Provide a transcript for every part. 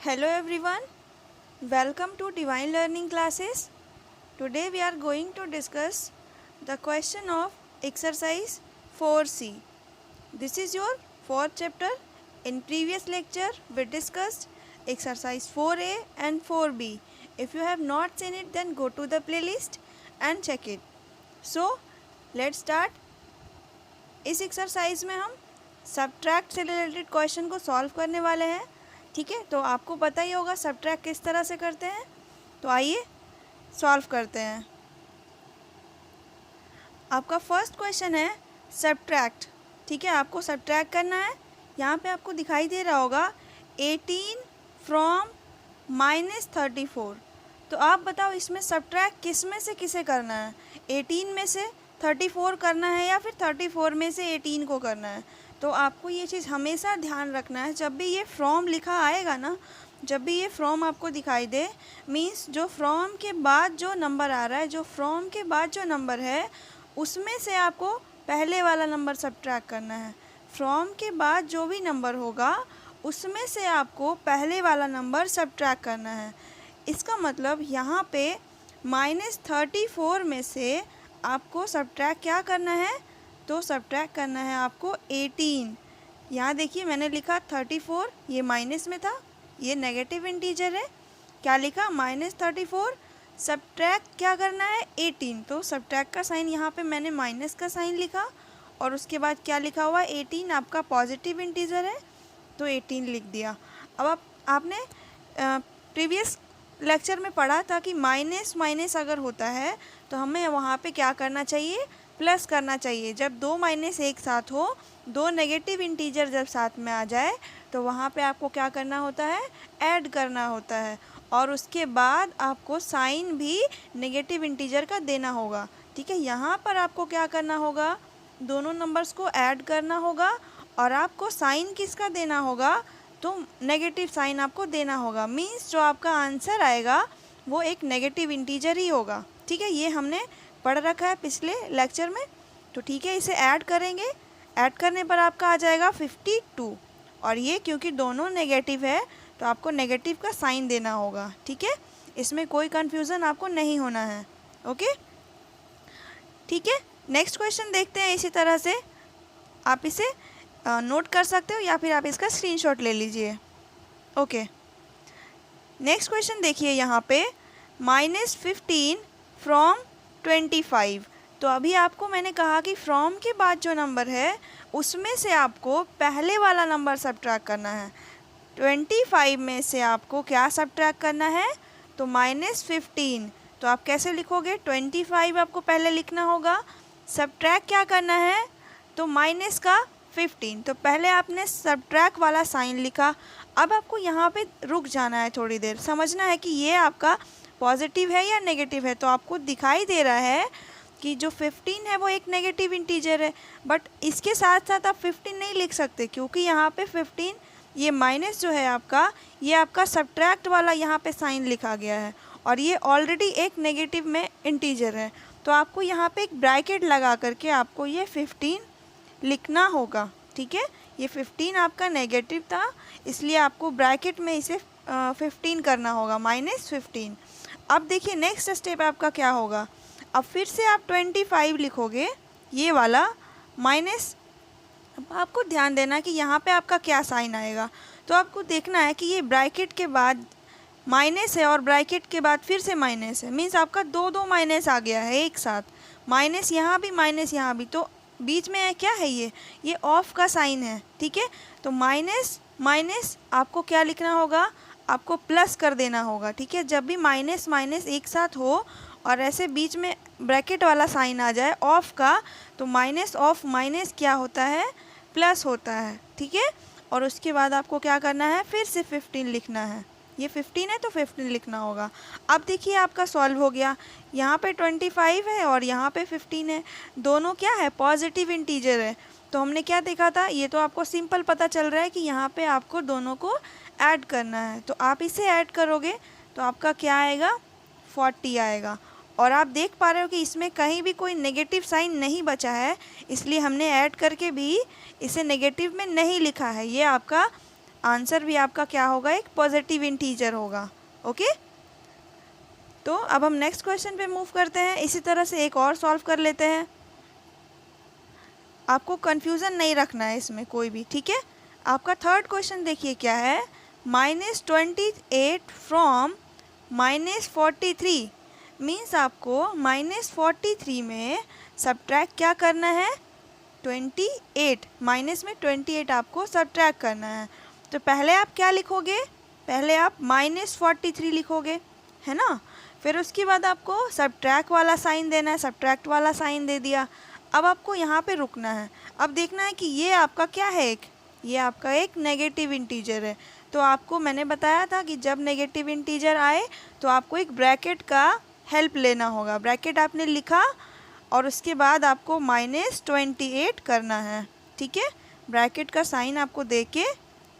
Hello everyone, welcome to Divine Learning Classes. Today we are going to discuss the question of exercise 4C. This is your fourth chapter. In previous lecture we discussed exercise 4A and 4B. If you have not seen it, then go to the playlist and check it. So let's start. इस exercise में हम subtract से related question को solve करने वाले हैं। ठीक है, तो आपको पता ही होगा सब्ट्रैक्ट किस तरह से करते हैं। तो आइए सॉल्व करते हैं। आपका फर्स्ट क्वेश्चन है सब्ट्रैक्ट। ठीक है, आपको सब्ट्रैक्ट करना है। यहाँ पे आपको दिखाई दे रहा होगा 18 फ्रॉम -34। तो आप बताओ इसमें सब्ट्रैक्ट किस में से किसे करना है, 18 में से 34 करना है या फिर 34 में से 18 को करना है। तो आपको ये चीज़ हमेशा ध्यान रखना है, जब भी ये फ्रॉम लिखा आएगा ना, जब भी ये फ्रॉम आपको दिखाई दे, मीन्स जो फ्रॉम के बाद जो नंबर आ रहा है, जो फ्रॉम के बाद जो नंबर है उसमें से आपको पहले वाला नंबर सब्ट्रैक्ट करना है। फ्रॉम के बाद जो भी नंबर होगा उसमें से आपको पहले वाला नंबर सब्ट्रैक्ट करना है। इसका मतलब यहाँ पे -34 में से आपको सब्ट्रैक्ट क्या करना है, तो सब्ट्रैक्ट करना है आपको 18। यहाँ देखिए मैंने लिखा 34, ये माइनस में था, ये नेगेटिव इंटीजर है। क्या लिखा -34, सब्ट्रैक्ट क्या करना है 18। तो सब्ट्रैक्ट का साइन यहाँ पे मैंने माइनस का साइन लिखा और उसके बाद क्या लिखा हुआ 18, आपका पॉजिटिव इंटीजर है तो 18 लिख दिया। अब आपने प्रीवियस लेक्चर में पढ़ा था कि माइनस माइनस अगर होता है तो हमें वहाँ पे क्या करना चाहिए, प्लस करना चाहिए। जब दो माइनस एक साथ हो, दो नेगेटिव इंटीजर जब साथ में आ जाए तो वहाँ पे आपको क्या करना होता है, ऐड करना होता है। और उसके बाद आपको साइन भी नेगेटिव इंटीजर का देना होगा। ठीक है, यहाँ पर आपको क्या करना होगा, दोनों नंबर्स को ऐड करना होगा और आपको साइन किसका देना होगा, तो नेगेटिव साइन आपको देना होगा। मीन्स जो आपका आंसर आएगा वो एक नेगेटिव इंटीजर ही होगा। ठीक है, ये हमने पढ़ रखा है पिछले लेक्चर में। तो ठीक है, इसे ऐड करेंगे, ऐड करने पर आपका आ जाएगा 52। और ये क्योंकि दोनों नेगेटिव है तो आपको नेगेटिव का साइन देना होगा। ठीक है, इसमें कोई कन्फ्यूज़न आपको नहीं होना है। ओके, ठीक है, नेक्स्ट क्वेश्चन देखते हैं। इसी तरह से आप इसे नोट कर सकते हो या फिर आप इसका स्क्रीनशॉट ले लीजिए। ओके, नेक्स्ट क्वेश्चन देखिए यहाँ पे -15 फ्रॉम 25। तो अभी आपको मैंने कहा कि फ्रॉम के बाद जो नंबर है उसमें से आपको पहले वाला नंबर सब्ट्रैक्ट करना है। 25 में से आपको क्या सब्ट्रैक्ट करना है, तो -15। तो आप कैसे लिखोगे, 25 आपको पहले लिखना होगा, सब्ट्रैक्ट क्या करना है, तो माइनस का 15। तो पहले आपने सब्ट्रैक्ट वाला साइन लिखा। अब आपको यहाँ पे रुक जाना है, थोड़ी देर समझना है कि ये आपका पॉजिटिव है या नेगेटिव है। तो आपको दिखाई दे रहा है कि जो 15 है वो एक नेगेटिव इंटीजर है, बट इसके साथ साथ आप 15 नहीं लिख सकते क्योंकि यहाँ पे 15, ये माइनस जो है आपका, ये आपका सब्ट्रैक्ट वाला यहाँ पे साइन लिखा गया है और ये ऑलरेडी एक नेगेटिव में इंटीजर है। तो आपको यहाँ पे एक ब्रैकेट लगा करके आपको ये 15 लिखना होगा। ठीक है, ये 15 आपका नेगेटिव था इसलिए आपको ब्रैकेट में इसे 15 करना होगा, -15। अब देखिए नेक्स्ट स्टेप आपका क्या होगा, अब फिर से आप 25 लिखोगे, ये वाला माइनस। अब आपको ध्यान देना कि यहाँ पे आपका क्या साइन आएगा। तो आपको देखना है कि ये ब्रैकेट के बाद माइनस है और ब्रैकेट के बाद फिर से माइनस है, मीन्स आपका दो माइनस आ गया है एक साथ, माइनस यहाँ भी माइनस यहाँ भी। तो बीच में है क्या है, ये ऑफ का साइन है। ठीक है, तो माइनस माइनस आपको क्या लिखना होगा, आपको प्लस कर देना होगा। ठीक है, जब भी माइनस माइनस एक साथ हो और ऐसे बीच में ब्रैकेट वाला साइन आ जाए ऑफ का, तो माइनस ऑफ माइनस क्या होता है, प्लस होता है। ठीक है, और उसके बाद आपको क्या करना है, फिर से 15 लिखना है। ये 15 है तो 15 लिखना होगा। अब देखिए आपका सॉल्व हो गया, यहाँ पे 25 है और यहाँ पे 15 है, दोनों क्या है, पॉजिटिव इंटीजर है। तो हमने क्या देखा था, ये तो आपको सिंपल पता चल रहा है कि यहाँ पे आपको दोनों को ऐड करना है। तो आप इसे ऐड करोगे तो आपका क्या आएगा, 40 आएगा। और आप देख पा रहे हो कि इसमें कहीं भी कोई नेगेटिव साइन नहीं बचा है, इसलिए हमने ऐड करके भी इसे नेगेटिव में नहीं लिखा है। ये आपका आंसर भी आपका क्या होगा, एक पॉजिटिव इंटीजर होगा। ओके, तो अब हम नेक्स्ट क्वेश्चन पे मूव करते हैं। इसी तरह से एक और सॉल्व कर लेते हैं। आपको कन्फ्यूज़न नहीं रखना है इसमें कोई भी, ठीक है। आपका थर्ड क्वेश्चन देखिए क्या है, -28 फ्रॉम -43 मीन्स आपको -43 में सब्ट्रैक्ट क्या करना है, 28, माइनस में 28 आपको सब्ट्रैक्ट करना है। तो पहले आप क्या लिखोगे, पहले आप -43 लिखोगे, है ना। फिर उसके बाद आपको सब्ट्रैक्ट वाला साइन देना है, सब्ट्रैक्ट वाला साइन दे दिया। अब आपको यहाँ पे रुकना है। अब देखना है कि ये आपका क्या है, ये आपका एक नेगेटिव इंटीजर है। तो आपको मैंने बताया था कि जब नेगेटिव इंटीजर आए तो आपको एक ब्रैकेट का हेल्प लेना होगा। ब्रैकेट आपने लिखा और उसके बाद आपको -28 करना है, ठीक है। ब्रैकेट का साइन आपको दे के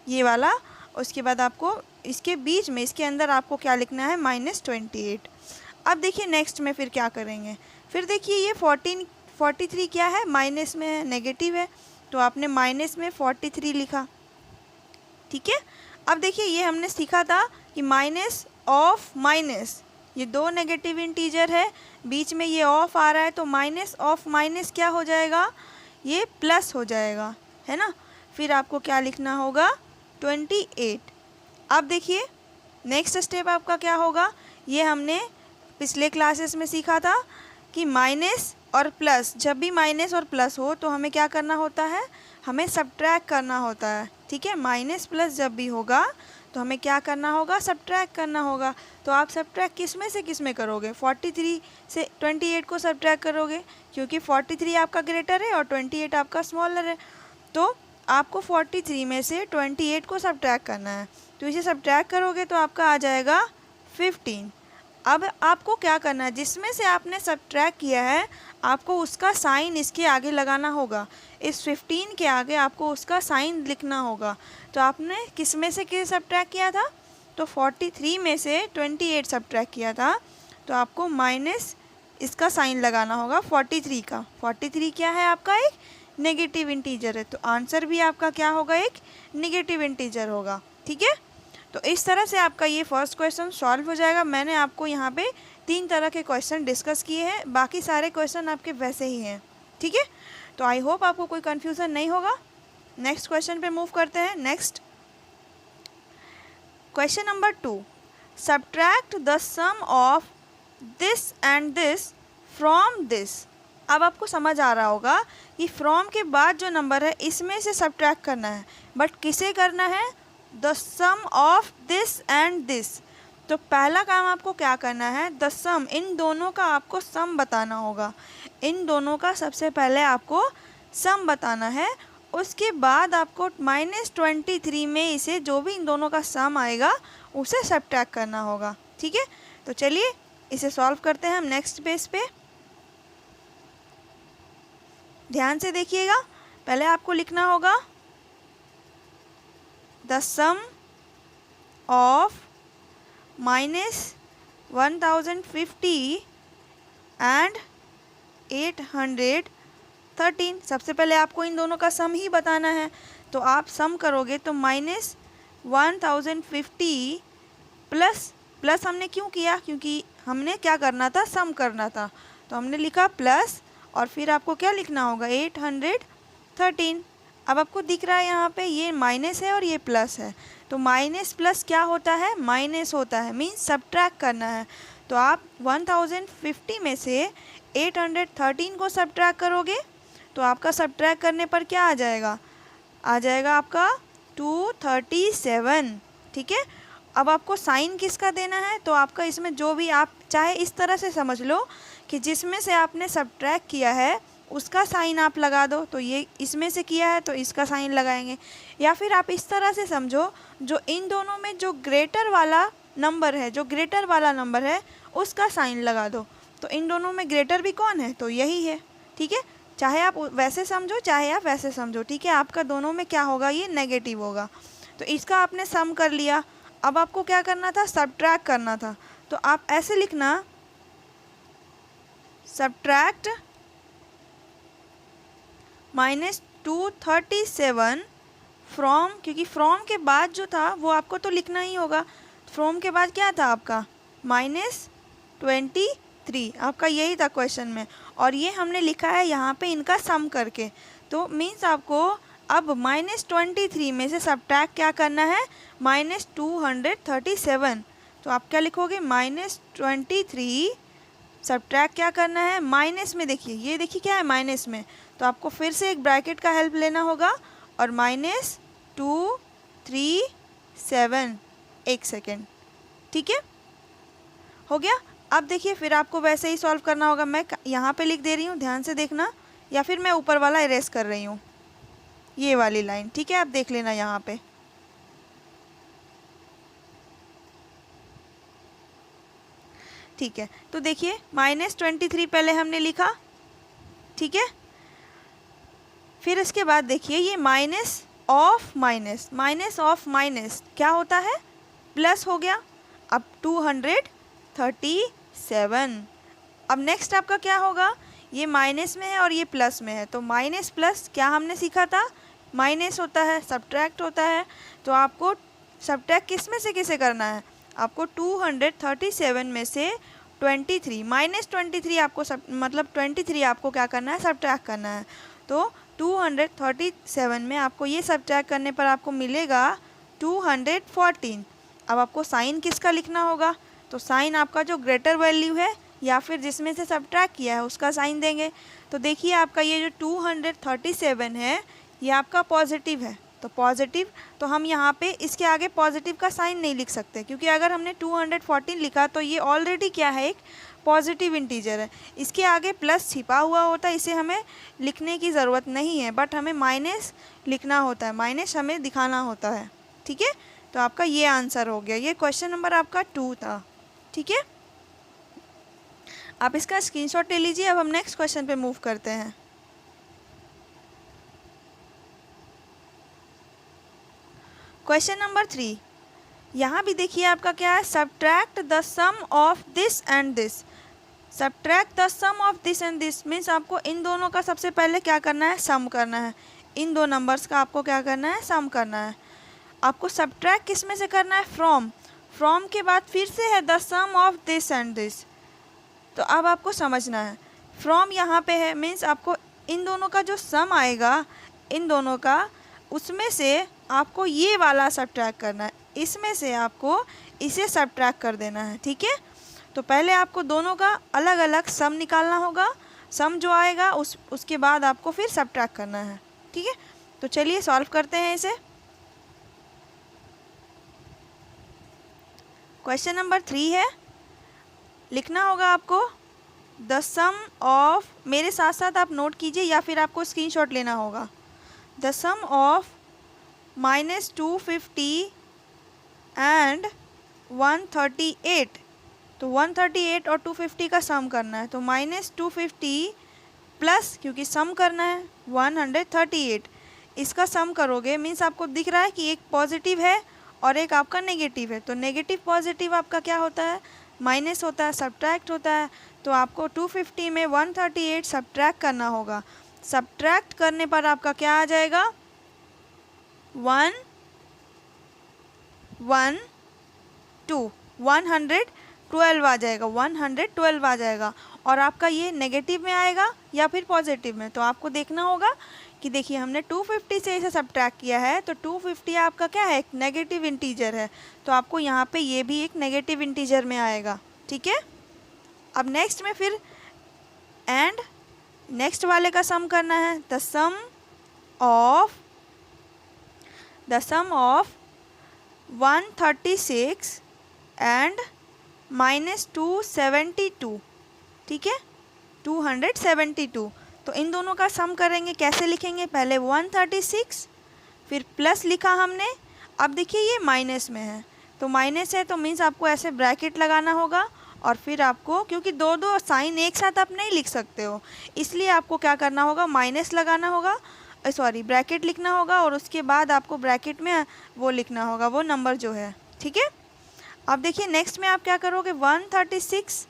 ये वाला, उसके बाद आपको इसके बीच में, इसके अंदर आपको क्या लिखना है, -28। अब देखिए नेक्स्ट में फिर क्या करेंगे। फिर देखिए ये 43 क्या है, माइनस में है, नेगेटिव है, तो आपने माइनस में 43 लिखा, ठीक है। अब देखिए ये हमने सीखा था कि माइनस ऑफ माइनस, ये दो नेगेटिव इंटीजर है, बीच में ये ऑफ आ रहा है, तो माइनस ऑफ माइनस क्या हो जाएगा, ये प्लस हो जाएगा, है ना। फिर आपको क्या लिखना होगा, 28। अब देखिए नेक्स्ट स्टेप आपका क्या होगा, ये हमने पिछले क्लासेस में सीखा था कि माइनस और प्लस, जब भी माइनस और प्लस हो तो हमें क्या करना होता है, हमें सब्ट्रैक्ट करना होता है, ठीक है। माइनस प्लस जब भी होगा तो हमें क्या करना होगा, सब्ट्रैक्ट करना होगा। तो आप सब्ट्रैक्ट किस में करोगे, 43 से 28 को सब्ट्रैक्ट करोगे, क्योंकि 43 आपका ग्रेटर है और 28 आपका स्मॉलर है। तो आपको 43 में से 28 को सब्ट्रैक्ट करना है, तो इसे सब्ट्रैक्ट करोगे तो आपका आ जाएगा 15। अब आपको क्या करना है, जिसमें से आपने सब्ट्रैक्ट किया है आपको उसका साइन इसके आगे लगाना होगा। इस 15 के आगे आपको उसका साइन लिखना होगा। तो आपने किस में से किस सब्ट्रैक्ट किया था, तो 43 में से 28 सब्ट्रैक्ट किया था, तो आपको माइनस इसका साइन लगाना होगा 43 का। 43 क्या है, आपका एक नेगेटिव इंटीजर है, तो आंसर भी आपका क्या होगा, एक नेगेटिव इंटीजर होगा, ठीक है। तो इस तरह से आपका ये फर्स्ट क्वेश्चन सॉल्व हो जाएगा। मैंने आपको यहाँ पे 3 तरह के क्वेश्चन डिस्कस किए हैं, बाकी सारे क्वेश्चन आपके वैसे ही हैं, ठीक है। तो आई होप आपको कोई कन्फ्यूज़न नहीं होगा। नेक्स्ट क्वेश्चन पे मूव करते हैं। Next question number 2, subtract the sum of this and this from this. अब आपको समझ आ रहा होगा कि फ्रॉम के बाद जो नंबर है इसमें से सब्ट्रैक्ट करना है, बट किसे करना है, the sum of this and this. तो पहला काम आपको क्या करना है, द सम, इन दोनों का आपको सम बताना होगा। इन दोनों का सबसे पहले आपको सम बताना है, उसके बाद आपको -23 में इसे जो भी इन दोनों का सम आएगा उसे सब्ट्रैक्ट करना होगा, ठीक है। तो चलिए इसे सॉल्व करते हैं हम नेक्स्ट पेज पे। ध्यान से देखिएगा, पहले आपको लिखना होगा द सम ऑफ -1050 एंड 813। सबसे पहले आपको इन दोनों का सम ही बताना है, तो आप सम करोगे तो -1050 प्लस हमने क्यों किया, क्योंकि हमने क्या करना था, सम करना था, तो हमने लिखा प्लस, और फिर आपको क्या लिखना होगा, 813। अब आपको दिख रहा है यहाँ पे ये माइनस है और ये प्लस है, तो माइनस प्लस क्या होता है, माइनस होता है, मीन्स सब्ट्रैक्ट करना है। तो आप 1050 में से 813 को सब्ट्रैक्ट करोगे तो आपका सब्ट्रैक्ट करने पर क्या आ जाएगा, आपका 237, ठीक है। अब आपको साइन किसका देना है, तो आपका इसमें जो भी, आप चाहे इस तरह से समझ लो कि जिसमें से आपने सब्ट्रैक्ट किया है उसका साइन आप लगा दो, तो ये इसमें से किया है तो इसका साइन लगाएंगे, या फिर आप इस तरह से समझो जो इन दोनों में जो ग्रेटर वाला नंबर है उसका साइन लगा दो। तो इन दोनों में ग्रेटर भी कौन है, तो यही है, ठीक है। चाहे आप वैसे समझो चाहे आप वैसे समझो, ठीक है। आपका दोनों में क्या होगा, ये नेगेटिव होगा। तो इसका आपने सम कर लिया, अब आपको क्या करना था, सब्ट्रैक्ट करना था। तो आप ऐसे लिखना, सब्ट्रैक्ट -237 फ्रॉम, क्योंकि फ्रॉम के बाद जो था वो आपको तो लिखना ही होगा। फ्रॉम के बाद क्या था आपका -23, आपका यही था क्वेश्चन में, और ये हमने लिखा है यहाँ पे इनका सम करके। तो मीन्स आपको अब -23 में से सब्ट्रैक्ट क्या करना है, -237। तो आप क्या लिखोगे, -23 सब्ट्रैक्ट क्या करना है, माइनस में, देखिए ये देखिए क्या है माइनस में, तो आपको फिर से एक ब्रैकेट का हेल्प लेना होगा और -237, एक सेकेंड, ठीक है, हो गया। अब देखिए फिर आपको वैसे ही सॉल्व करना होगा। मैं यहाँ पे लिख दे रही हूँ, ध्यान से देखना, या फिर मैं ऊपर वाला इरेज कर रही हूँ, ये वाली लाइन, ठीक है, आप देख लेना यहाँ पे। ठीक है, तो देखिए -23 पहले हमने लिखा, ठीक है, फिर इसके बाद देखिए ये माइनस ऑफ माइनस क्या होता है, प्लस हो गया। अब 237। अब नेक्स्ट आपका क्या होगा, ये माइनस में है और ये प्लस में है, तो माइनस प्लस क्या हमने सीखा था, माइनस होता है, सब्ट्रैक्ट होता है। तो आपको सब्ट्रैक्ट किस में से किसे करना है, आपको 237 में से 23 -23 आपको मतलब 23 आपको क्या करना है, सब्ट्रैक्ट करना है। तो 237 में आपको ये सब्ट्रैक्ट करने पर आपको मिलेगा 214। अब आपको साइन किसका लिखना होगा, तो साइन आपका जो ग्रेटर वैल्यू है या फिर जिसमें से सब्ट्रैक्ट किया है उसका साइन देंगे। तो देखिए आपका ये जो 237 है ये आपका पॉजिटिव है, तो पॉजिटिव, तो हम यहाँ पे इसके आगे पॉजिटिव का साइन नहीं लिख सकते, क्योंकि अगर हमने 214 लिखा तो ये ऑलरेडी क्या है, एक पॉजिटिव इंटीजर है, इसके आगे प्लस छिपा हुआ होता है, इसे हमें लिखने की ज़रूरत नहीं है, बट हमें माइनस लिखना होता है, माइनस हमें दिखाना होता है, ठीक है। तो आपका ये आंसर हो गया, ये क्वेश्चन नंबर आपका 2 था, ठीक है। आप इसका स्क्रीनशॉट ले लीजिए। अब हम नेक्स्ट क्वेश्चन पे मूव करते हैं। क्वेश्चन नंबर 3, यहाँ भी देखिए आपका क्या है, subtract the sum of this and this. Subtract the sum of this and this means आपको इन दोनों का सबसे पहले क्या करना है, सम करना है। इन दो नंबर्स का आपको क्या करना है, सम करना है। आपको सब्ट्रैक्ट किस में से करना है, फ्रॉम के बाद फिर से है the sum of this and this. तो अब आपको समझना है, फ्रॉम यहाँ पे है मीन्स आपको इन दोनों का जो सम आएगा, इन दोनों का, उसमें से आपको ये वाला सब्ट्रैक्ट करना है, इसमें से आपको इसे सब्ट्रैक्ट कर देना है, ठीक है। तो पहले आपको दोनों का अलग अलग सम निकालना होगा, सम जो आएगा उसके बाद आपको फिर सब्ट्रैक्ट करना है, ठीक है। तो चलिए सॉल्व करते हैं इसे। क्वेश्चन नंबर 3 है, लिखना होगा आपको द सम ऑफ, मेरे साथ साथ आप नोट कीजिए या फिर आपको स्क्रीनशॉट लेना होगा। The sum of -250 and 138। तो 138 और 250 का सम करना है, तो -250 प्लस, क्योंकि सम करना है 138, इसका सम करोगे मीन्स आपको दिख रहा है कि एक पॉजिटिव है और एक आपका नेगेटिव है। तो नेगेटिव पॉजिटिव आपका क्या होता है, माइनस होता है, सब्ट्रैक्ट होता है। तो आपको 250 में 138 सब्ट्रैक्ट करना होगा। सब्ट्रैक्ट करने पर आपका क्या आ जाएगा, 112 आ जाएगा, 112 आ जाएगा। और आपका ये नेगेटिव में आएगा या फिर पॉजिटिव में, तो आपको देखना होगा कि देखिए हमने 250 से इसे सब्ट्रैक्ट किया है, तो 250 आपका क्या है, एक नेगेटिव इंटीजर है, तो आपको यहाँ पे ये भी एक नेगेटिव इंटीजर में आएगा, ठीक है। अब नेक्स्ट में फिर एंड नेक्स्ट वाले का सम करना है, द सम ऑफ 136 एंड -272, ठीक है, 272। तो इन दोनों का सम करेंगे, कैसे लिखेंगे, पहले 136 फिर प्लस लिखा हमने। अब देखिए ये माइनस में है, तो माइनस है तो मीन्स आपको ऐसे ब्रैकेट लगाना होगा, और फिर आपको, क्योंकि दो साइन एक साथ आप नहीं लिख सकते हो, इसलिए आपको क्या करना होगा, माइनस लगाना होगा, सॉरी ब्रैकेट लिखना होगा, और उसके बाद आपको ब्रैकेट में वो लिखना होगा, वो नंबर जो है, ठीक है। अब देखिए नेक्स्ट में आप क्या करोगे, 136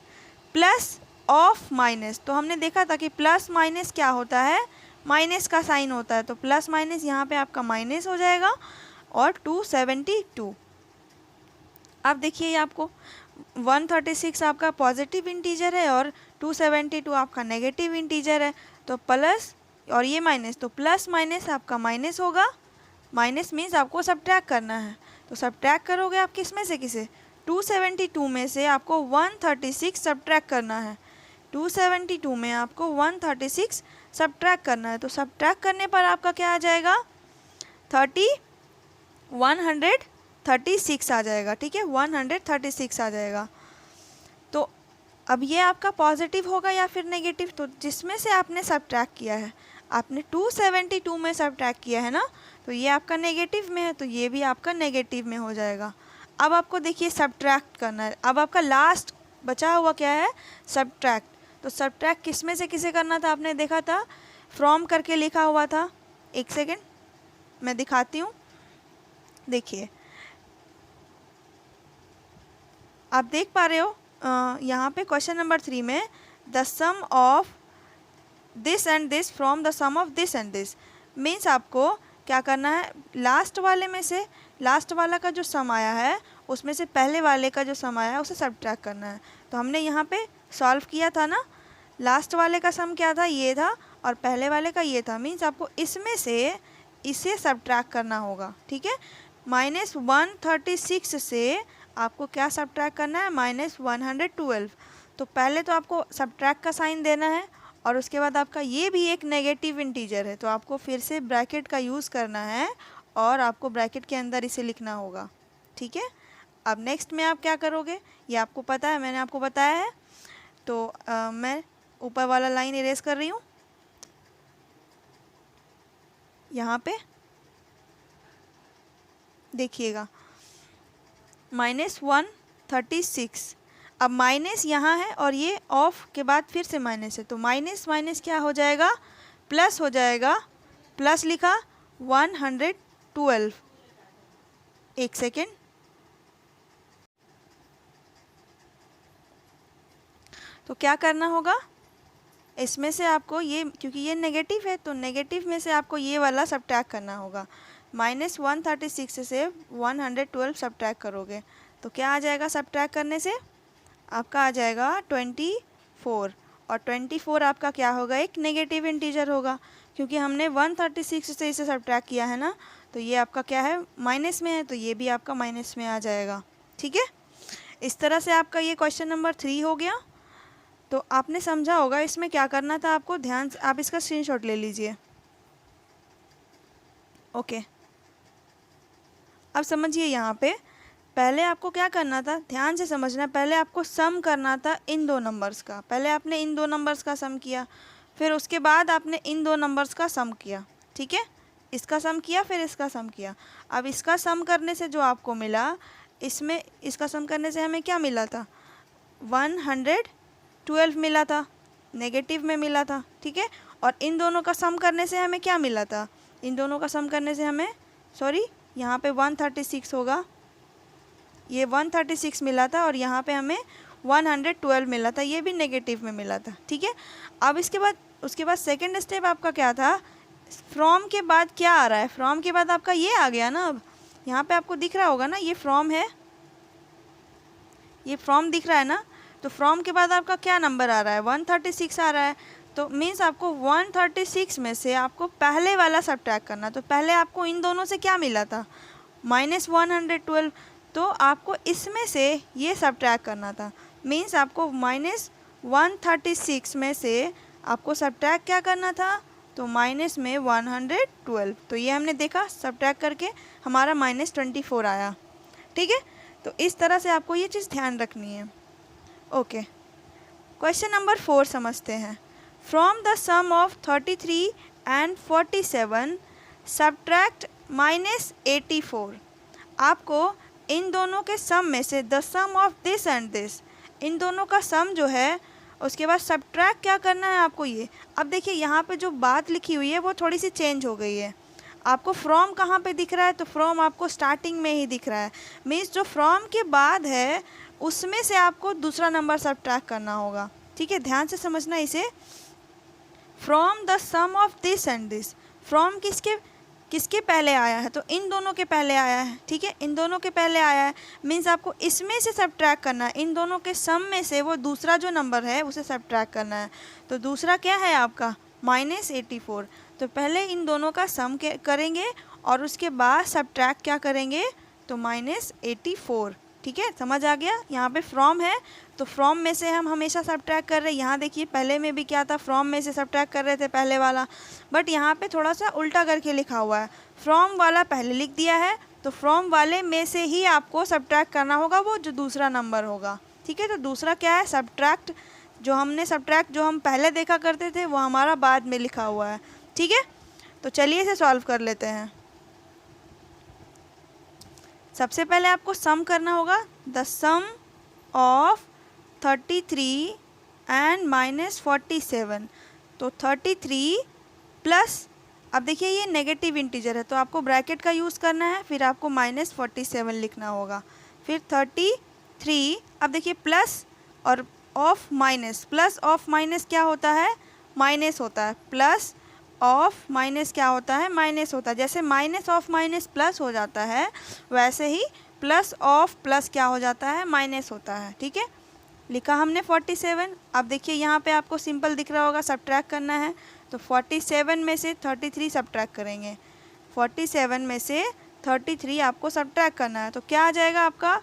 प्लस ऑफ माइनस। तो हमने देखा था कि प्लस माइनस क्या होता है, माइनस का साइन होता है, तो प्लस माइनस यहाँ पे आपका माइनस हो जाएगा और 272। अब देखिए आपको 136 आपका पॉजिटिव इंटीजर है और 272 आपका नेगेटिव इंटीजर है, तो प्लस और ये माइनस, तो प्लस माइनस आपका माइनस होगा। माइनस मीन्स आपको सब्ट्रैक्ट करना है, तो सब्ट्रैक्ट करोगे आप किस में से किसे, 272 में से आपको 136 सब्ट्रैक्ट करना है। 272 में आपको 136 सब्ट्रैक्ट करना है, तो सब्ट्रैक्ट करने पर आपका क्या आ जाएगा, 136 आ जाएगा। ठीक है, 136 आ जाएगा। तो अब ये आपका पॉजिटिव होगा या फिर नेगेटिव, तो जिसमें से आपने सब्ट्रैक्ट किया है, आपने 272 में सब्ट्रैक्ट किया है ना, तो ये आपका नेगेटिव में है, तो ये भी आपका नेगेटिव में हो जाएगा। अब आपको देखिए सब्ट्रैक्ट करना है। अब आपका लास्ट बचा हुआ क्या है, सब्ट्रैक्ट। तो सब्ट्रैक्ट किस में से किसे करना था, आपने देखा था फ्रॉम करके लिखा हुआ था। एक सेकेंड मैं दिखाती हूँ, देखिए आप देख पा रहे हो यहाँ पे क्वेश्चन नंबर 3 में the sum of this and this from the sum of this and this, means आपको क्या करना है, लास्ट वाले में से लास्ट वाला का जो सम आया है उसमें से पहले वाले का जो सम आया है उसे सब्ट्रैक्ट करना है। तो हमने यहाँ पे सॉल्व किया था ना, लास्ट वाले का सम क्या था, ये था, और पहले वाले का ये था, मीन्स आपको इसमें से इसे सब्ट्रैक्ट करना होगा। ठीक है, -136 से आपको क्या सब्ट्रैक्ट करना है, -112। तो पहले तो आपको सब्ट्रैक्ट का साइन देना है और उसके बाद आपका ये भी एक नेगेटिव इंटीजर है, तो आपको फिर से ब्रैकेट का यूज़ करना है और आपको ब्रैकेट के अंदर इसे लिखना होगा। ठीक है, अब नेक्स्ट में आप क्या करोगे, ये आपको पता है, मैंने आपको बताया है। तो मैं ऊपर वाला लाइन इरेज कर रही हूँ यहाँ पे, देखिएगा -136। अब माइनस यहाँ है और ये ऑफ के बाद फिर से माइनस है, तो माइनस माइनस क्या हो जाएगा, प्लस हो जाएगा। प्लस लिखा 112। एक सेकेंड, तो क्या करना होगा, इसमें से आपको ये, क्योंकि ये नेगेटिव है तो नेगेटिव में से आपको ये वाला सब्ट्रैक्ट करना होगा। -136 से 112 सब्ट्रैक्ट करोगे तो क्या आ जाएगा, सब्ट्रैक्ट करने से आपका आ जाएगा 24, और 24 आपका क्या होगा, एक नेगेटिव इंटीजर होगा, क्योंकि हमने 136 से इसे सब्ट्रैक्ट किया है ना, तो ये आपका क्या है, माइनस में है, तो ये भी आपका माइनस में आ जाएगा। ठीक है, इस तरह से आपका ये क्वेश्चन नंबर 3 हो गया। तो आपने समझा होगा इसमें क्या करना था आपको, ध्यान से आप इसका स्क्रीनशॉट ले लीजिए। ओके, अब समझिए यहाँ पे पहले आपको क्या करना था, ध्यान से समझना। पहले आपको सम करना था इन दो नंबर्स का, पहले आपने इन दो नंबर्स का सम किया, फिर उसके बाद आपने इन दो नंबर्स का सम किया। ठीक है, इसका सम किया फिर इसका सम किया। अब इसका सम करने से जो आपको मिला, इसमें इसका सम करने से हमें क्या मिला था, 112 मिला था, नेगेटिव में मिला था। ठीक है, और इन दोनों का सम करने से हमें क्या मिला था, इन दोनों का सम करने से हमें, सॉरी यहाँ पे 136 होगा, ये 136 मिला था और यहाँ पे हमें 112 मिला था, ये भी नेगेटिव में मिला था। ठीक है, अब उसके बाद सेकंड स्टेप आपका क्या था, फ्रॉम के बाद क्या आ रहा है, फ्रॉम के बाद आपका ये आ गया ना। अब यहाँ पे आपको दिख रहा होगा ना, ये फ्रॉम है, ये फ्रॉम दिख रहा है ना, तो फ्रॉम के बाद आपका क्या नंबर आ रहा है, 136 आ रहा है। तो मीन्स आपको 136 में से आपको पहले वाला सब्ट्रैक्ट करना। तो पहले आपको इन दोनों से क्या मिला था, -112, तो आपको इसमें से ये सब्ट्रैक्ट करना था। मीन्स आपको -136 में से आपको सब्ट्रैक्ट क्या करना था, तो माइनस में 112। तो ये हमने देखा सब्ट्रैक्ट करके हमारा -24 आया। ठीक है, तो इस तरह से आपको ये चीज़ ध्यान रखनी है। ओके, क्वेश्चन नंबर 4 समझते हैं। From the sum of 33 and 47 subtract -84। आपको इन दोनों के सम में से the sum of this and this, इन दोनों का सम जो है उसके बाद सब्ट्रैक्ट क्या करना है आपको ये। अब देखिए यहाँ पे जो बात लिखी हुई है वो थोड़ी सी चेंज हो गई है। आपको फ्रॉम कहाँ पे दिख रहा है, तो फ्रॉम आपको स्टार्टिंग में ही दिख रहा है। मीन्स जो फ्रॉम के बाद है उसमें से आपको दूसरा नंबर सब्ट्रैक्ट करना होगा। ठीक है, ध्यान से समझना इसे। From the sum of this and this. From किसके किसके पहले आया है, तो इन दोनों के पहले आया है, ठीक है, इन दोनों के पहले आया है, मीन्स आपको इसमें से सब्ट्रैक्ट करना है, इन दोनों के सम में से वो दूसरा जो नंबर है उसे सब्ट्रैक्ट करना है। तो दूसरा क्या है आपका -84। तो पहले इन दोनों का सम करेंगे और उसके बाद सब्ट्रैक्ट क्या करेंगे, तो -84, ठीक है, समझ आ गया। यहाँ पे फ्रॉम है तो फ्रॉम में से हम हमेशा सब्ट्रैक्ट कर रहे हैं। यहाँ देखिए पहले में भी क्या था, फ्रॉम में से सब्ट्रैक्ट कर रहे थे पहले वाला, बट यहाँ पे थोड़ा सा उल्टा करके लिखा हुआ है। फ्रॉम वाला पहले लिख दिया है तो फ्रॉम वाले में से ही आपको सब्ट्रैक्ट करना होगा वो जो दूसरा नंबर होगा, ठीक है। तो दूसरा क्या है, सब्ट्रैक्ट, जो हम पहले देखा करते थे वो हमारा बाद में लिखा हुआ है, ठीक है। तो चलिए इसे सॉल्व कर लेते हैं। सबसे पहले आपको सम करना होगा, द सम ऑफ 33 एंड -47। तो 33 प्लस, अब देखिए ये नेगेटिव इंटीजर है तो आपको ब्रैकेट का यूज़ करना है, फिर आपको -47 लिखना होगा, फिर 33, अब देखिए प्लस और of minus, plus of minus क्या होता है, माइनस होता है, प्लस ऑफ माइनस क्या होता है, माइनस होता है। जैसे माइनस ऑफ माइनस प्लस हो जाता है वैसे ही प्लस ऑफ प्लस क्या हो जाता है, माइनस होता है, ठीक है। लिखा हमने 47। अब देखिए यहाँ पे आपको सिंपल दिख रहा होगा, सब्ट्रैक्ट करना है तो 47 में से 33 सब्ट्रैक्ट करेंगे, 47 में से 33 आपको सब्ट्रैक्ट करना है तो क्या आ जाएगा आपका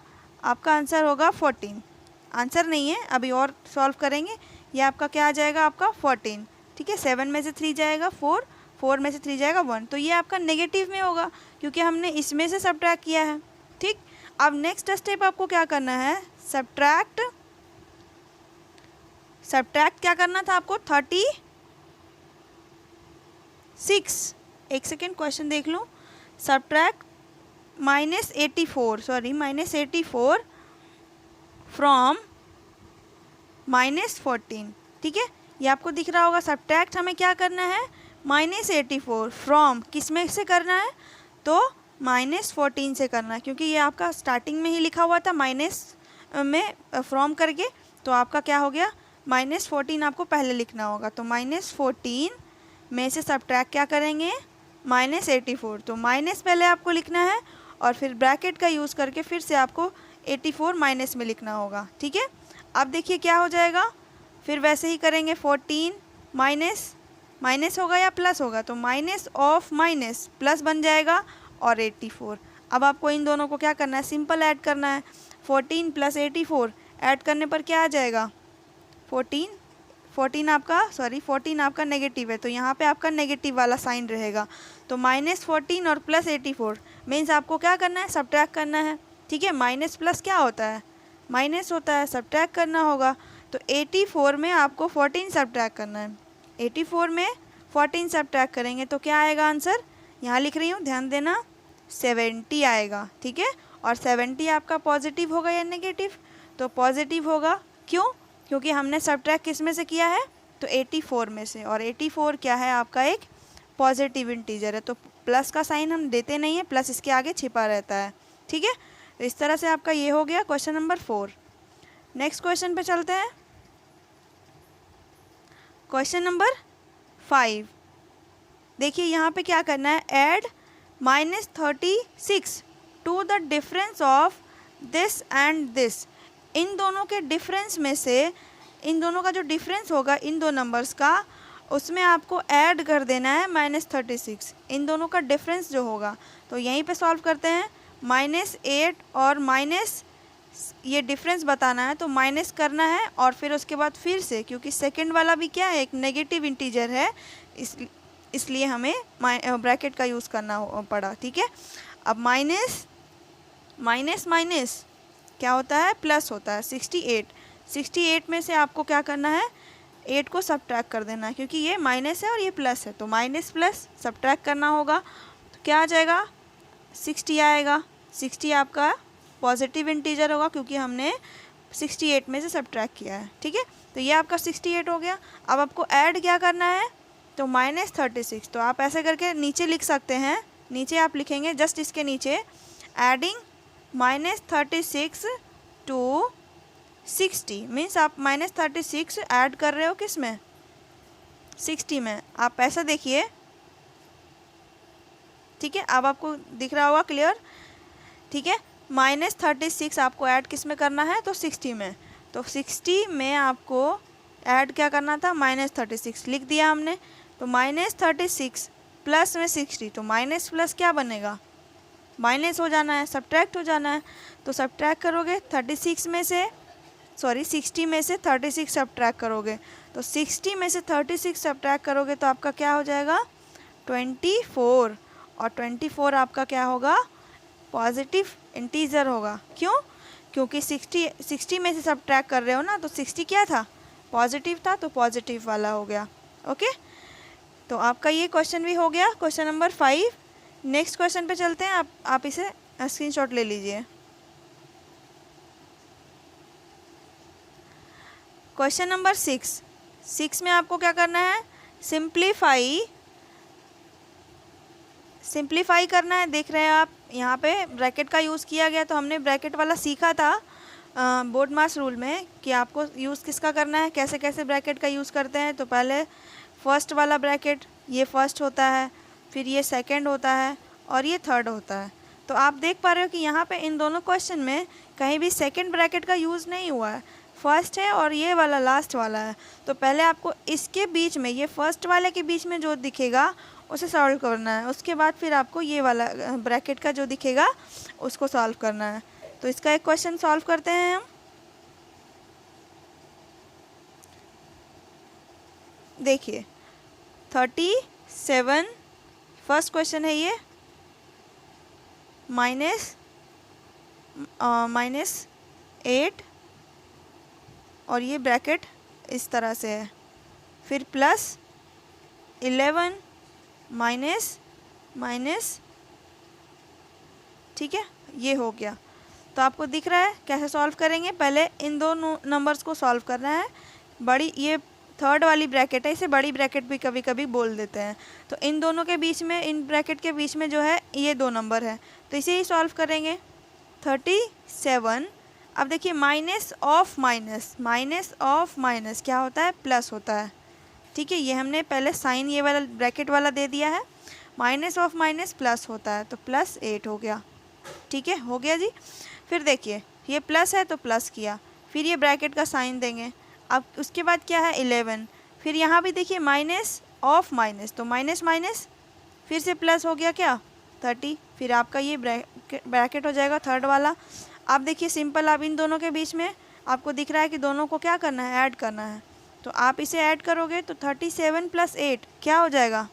आंसर होगा 14। आंसर नहीं है, अभी और सॉल्व करेंगे। ये आपका क्या आ जाएगा, आपका 14, ठीक है। 7 में से 3 जाएगा 4, 4 में से 3 जाएगा 1, तो ये आपका नेगेटिव में होगा क्योंकि हमने इसमें से सब्ट्रैक्ट किया है, ठीक। अब नेक्स्ट स्टेप आपको क्या करना है, सब्ट्रैक्ट क्या करना था आपको, 36, एक सेकेंड क्वेश्चन देख लो। सब्ट्रैक्ट -84 फ्रॉम -14, ठीक है। ये आपको दिख रहा होगा। सब्ट्रैक्ट हमें क्या करना है, -84 फ्रॉम किस में से करना है, तो -14 से करना है, क्योंकि ये आपका स्टार्टिंग में ही लिखा हुआ था माइनस में फ्रॉम करके, तो आपका क्या हो गया, -14 आपको पहले लिखना होगा। तो -14 में से सब्ट्रैक्ट क्या करेंगे, -84, तो माइनस पहले आपको लिखना है और फिर ब्रैकेट का यूज़ करके फिर से आपको 84 माइनस में लिखना होगा, ठीक है। अब देखिए क्या हो जाएगा, फिर वैसे ही करेंगे, 14 माइनस होगा या प्लस होगा, तो माइनस ऑफ माइनस प्लस बन जाएगा और 84। अब आपको इन दोनों को क्या करना है, सिंपल ऐड करना है। 14 + 84 ऐड करने पर क्या आ जाएगा, 14 आपका नेगेटिव है तो यहाँ पे आपका नेगेटिव वाला साइन रहेगा। तो -14 और +84 मीन्स आपको क्या करना है, सब्ट्रैक्ट करना है, ठीक है। माइनस प्लस क्या होता है, माइनस होता है, सब्ट्रैक्ट करना होगा। तो 84 में आपको 14 सब्ट्रैक्ट करना है, 84 में 14 सब्ट्रैक्ट करेंगे तो क्या आएगा आंसर, यहाँ लिख रही हूँ ध्यान देना, 70 आएगा, ठीक है। और 70 आपका पॉजिटिव होगा या नेगेटिव, तो पॉजिटिव होगा, क्यों, क्योंकि हमने सब्ट्रैक्ट किस में से किया है, तो 84 में से, और 84 क्या है आपका एक पॉजिटिव इंटीजर है, तो प्लस का साइन हम देते नहीं है, प्लस इसके आगे छिपा रहता है, ठीक है। तो इस तरह से आपका ये हो गया क्वेश्चन नंबर 4। नेक्स्ट क्वेश्चन पे चलते हैं, क्वेश्चन नंबर 5। देखिए यहाँ पे क्या करना है, add -36 to the difference of this and this. इन दोनों के डिफरेंस में से, इन दोनों का जो डिफरेंस होगा इन दो नंबर्स का, उसमें आपको ऐड कर देना है -36, इन दोनों का डिफरेंस जो होगा। तो यहीं पे सॉल्व करते हैं, -8 और माइनस, ये डिफरेंस बताना है तो माइनस करना है और फिर उसके बाद फिर से, क्योंकि सेकंड वाला भी क्या है, एक नेगेटिव इंटीजर है, इसलिए हमें ब्रैकेट का यूज़ करना पड़ा, ठीक है। अब माइनस क्या होता है, प्लस होता है। 68 में से आपको क्या करना है, 8 को सब्ट्रैक्ट कर देना है, क्योंकि ये माइनस है और ये प्लस है, तो माइनस प्लस सब्ट्रैक्ट करना होगा, तो क्या आ जाएगा, 60 आएगा। 60 आपका पॉजिटिव इंटीजर होगा क्योंकि हमने 68 में से सब्ट्रैक्ट किया है, ठीक है। तो ये आपका 68 हो गया। अब आपको ऐड क्या करना है, तो -36, तो आप ऐसे करके नीचे लिख सकते हैं, नीचे आप लिखेंगे जस्ट इसके नीचे, एडिंग -36 टू 60 मीन्स आप -36 ऐड कर रहे हो किस में, 60 में। आप ऐसा देखिए, ठीक है, अब आपको दिख रहा होगा क्लियर, ठीक है। -36 आपको ऐड किस में करना है, तो 60 में। तो 60 में आपको ऐड क्या करना था, -36 लिख दिया हमने। तो -36 प्लस में 60, तो माइनस प्लस क्या बनेगा, माइनस हो जाना है, सब्ट्रैक्ट हो जाना है। तो सब्ट्रैक्ट करोगे 36 में से, सॉरी 60 में से 36 सब्ट्रैक्ट करोगे, तो 60 में से 36 सब्ट्रैक्ट करोगे तो आपका क्या हो जाएगा, 24। और 24 आपका क्या होगा, पॉजिटिव इंटीजर होगा। क्यों, क्योंकि 60 में से सब्ट्रैक्ट कर रहे हो ना, तो 60 क्या था, पॉजिटिव था, तो पॉजिटिव वाला हो गया। ओके, तो आपका ये क्वेश्चन भी हो गया, क्वेश्चन नंबर 5। नेक्स्ट क्वेश्चन पे चलते हैं। आप इसे स्क्रीनशॉट ले लीजिए। क्वेश्चन नंबर 6 में आपको क्या करना है, सिंप्लीफाई करना है। देख रहे हैं आप यहाँ पे ब्रैकेट का यूज़ किया गया, तो हमने ब्रैकेट वाला सीखा था बोर्ड मास रूल में कि आपको यूज़ किसका करना है, कैसे कैसे ब्रैकेट का यूज़ करते हैं। तो पहले फर्स्ट वाला ब्रैकेट, ये फर्स्ट होता है, फिर ये सेकंड होता है, और ये थर्ड होता है। तो आप देख पा रहे हो कि यहाँ पे इन दोनों क्वेश्चन में कहीं भी सेकंड ब्रैकेट का यूज़ नहीं हुआ है, फर्स्ट है और ये वाला लास्ट वाला है। तो पहले आपको इसके बीच में, ये फर्स्ट वाले के बीच में जो दिखेगा उसे सॉल्व करना है, उसके बाद फिर आपको ये वाला ब्रैकेट का जो दिखेगा उसको सॉल्व करना है। तो इसका एक क्वेश्चन सॉल्व करते हैं हम। देखिए 37, फर्स्ट क्वेश्चन है ये, -8, और ये ब्रैकेट इस तरह से है, फिर प्लस 11 माइनस, ठीक है, ये हो गया। तो आपको दिख रहा है कैसे सॉल्व करेंगे। पहले इन दोनों नंबर्स को सॉल्व करना है। बड़ी, ये थर्ड वाली ब्रैकेट है, इसे बड़ी ब्रैकेट भी कभी कभी बोल देते हैं। तो इन दोनों के बीच में, इन ब्रैकेट के बीच में जो है ये 2 नंबर है, तो इसे ही सॉल्व करेंगे। 37, अब देखिए माइनस ऑफ माइनस क्या होता है, प्लस होता है, ठीक है। ये हमने पहले साइन ये वाला ब्रैकेट वाला दे दिया है, माइनस ऑफ माइनस प्लस होता है, तो +8 हो गया, ठीक है, हो गया जी। फिर देखिए ये प्लस है तो प्लस किया, फिर ये ब्रैकेट का साइन देंगे। अब उसके बाद क्या है, 11, फिर यहाँ भी देखिए माइनस ऑफ माइनस, तो माइनस माइनस फिर से प्लस हो गया क्या, 30, फिर आपका ये ब्रैकेट हो जाएगा थर्ड वाला। आप देखिए सिंपल, आप इन दोनों के बीच में आपको दिख रहा है कि दोनों को क्या करना है, ऐड करना है। तो आप इसे ऐड करोगे तो 37 + 8 क्या हो जाएगा,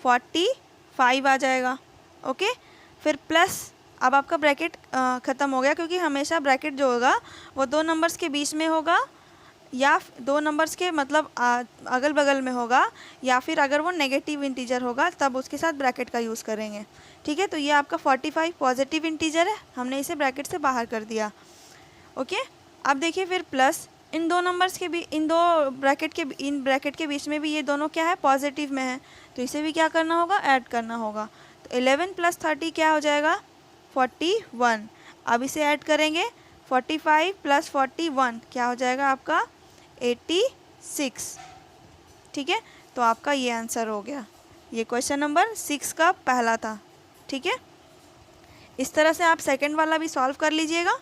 45 आ जाएगा। ओके, फिर प्लस, अब आपका ब्रैकेट ख़त्म हो गया, क्योंकि हमेशा ब्रैकेट जो होगा वो 2 नंबर्स के बीच में होगा, या 2 नंबर्स के मतलब अगल बगल में होगा, या फिर अगर वो नेगेटिव इंटीजर होगा तब उसके साथ ब्रैकेट का यूज़ करेंगे, ठीक है। तो ये आपका 45 पॉजिटिव इंटीजर है, हमने इसे ब्रैकेट से बाहर कर दिया। ओके, अब देखिए फिर प्लस, इन 2 नंबर्स के भी, इन ब्रैकेट के बीच में भी ये दोनों क्या है, पॉजिटिव में है, तो इसे भी क्या करना होगा, ऐड करना होगा। तो 11 + 30 क्या हो जाएगा, 41। अब इसे ऐड करेंगे, 45 + 41 क्या हो जाएगा आपका, 86, ठीक है। तो आपका ये आंसर हो गया। ये क्वेश्चन नंबर 6 का पहला था, ठीक है। इस तरह से आप सेकंड वाला भी सॉल्व कर लीजिएगा।